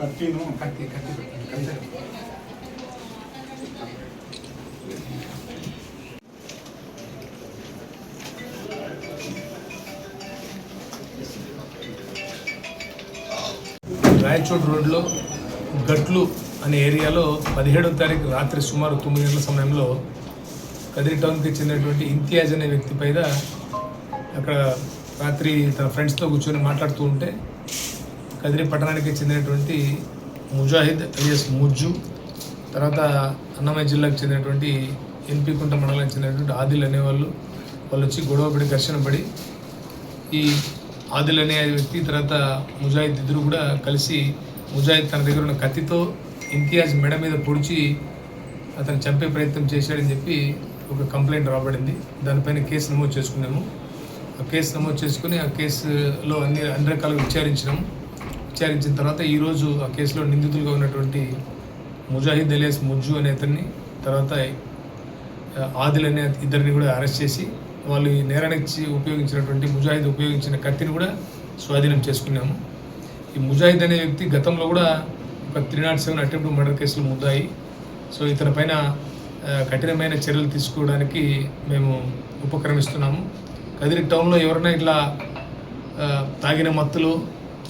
కత్తి రాయచోటి రోడ్లో గట్లు అనే ఏరియాలో 17వ తారీఖు రాత్రి సుమారు 9 గంటల సమయంలో కదిరి టౌన్కి చెందినటువంటి ఇంతియాజ్ అనే వ్యక్తి పైన అక్కడ రాత్రి తన ఫ్రెండ్స్తో కూర్చొని మాట్లాడుతూ ఉంటే కదిరి పట్టణానికి చెందినటువంటి ముజాహిద్ అలియాస్ ముజ్జు, తర్వాత అన్నమయ్య జిల్లాకు చెందినటువంటి ఎన్పి కుంట మండలానికి చెందినటువంటి ఆదిల్ అనేవాళ్ళు వచ్చి గొడవపడి ఘర్షణ పడి ఈ ఆదిల్ అనే వ్యక్తి తర్వాత ముజాహిద్ ఇద్దరు కూడా కలిసి ముజాహిద్ తన దగ్గర ఉన్న కత్తితో ఇంతియాజ్ మెడ మీద పొడిచి అతను చంపే ప్రయత్నం చేశాడని చెప్పి ఒక కంప్లైంట్ రాబడింది. దానిపైన కేసు నమోదు చేసుకున్నాము. ఆ కేసు నమోదు చేసుకుని ఆ కేసులో అన్ని రకాలుగా విచారించినాము. విచారించిన తర్వాత ఈరోజు ఆ కేసులో నిందితులుగా ఉన్నటువంటి ముజాహిద్ అలియాస్ ముజ్జు అనే అతన్ని, తర్వాత ఆదిల్ అనే ఇద్దరిని కూడా అరెస్ట్ చేసి వాళ్ళు ఈ నేరానికి ఉపయోగించినటువంటి ముజాహిద్ ఉపయోగించిన కత్తిని కూడా స్వాధీనం చేసుకున్నాము. ఈ ముజాహిద్ అనే వ్యక్తి గతంలో కూడా ఒక 307 అటెంప్ట్ మర్డర్ కేసులు ముద్దాయి. సో ఇతని పైన కఠినమైన చర్యలు తీసుకోవడానికి మేము ఉపక్రమిస్తున్నాము. కదిరి టౌన్లో ఎవరైనా ఇట్లా తాగిన మత్తులు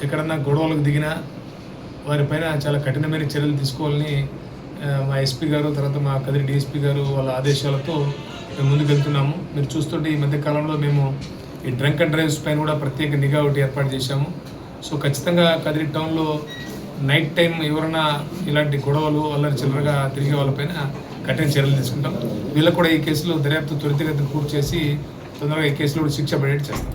ఎక్కడన్నా గొడవలకు దిగినా వారిపైన చాలా కఠినమైన చర్యలు తీసుకోవాలని మా ఎస్పీ గారు, తర్వాత మా కదిరి డిఎస్పీ గారు వాళ్ళ ఆదేశాలతో మేము ముందుకెళ్తున్నాము. మీరు చూస్తుంటే ఈ మధ్యకాలంలో మేము ఈ డ్రంక్ అండ్ డ్రైవ్స్ పైన కూడా ప్రత్యేక నిఘా ఒకటి ఏర్పాటు చేశాము. సో ఖచ్చితంగా కదిరి టౌన్లో నైట్ టైం ఎవరైనా ఇలాంటి గొడవలు అల్లరి చిల్లరగా తిరిగే వాళ్ళపైన కఠిన చర్యలు తీసుకుంటాం. వీళ్ళకు కూడా ఈ కేసులో దర్యాప్తు త్వరితగతిన పూర్తి చేసి తొందరగా ఈ కేసులో శిక్ష పడేట్టు చేస్తాం.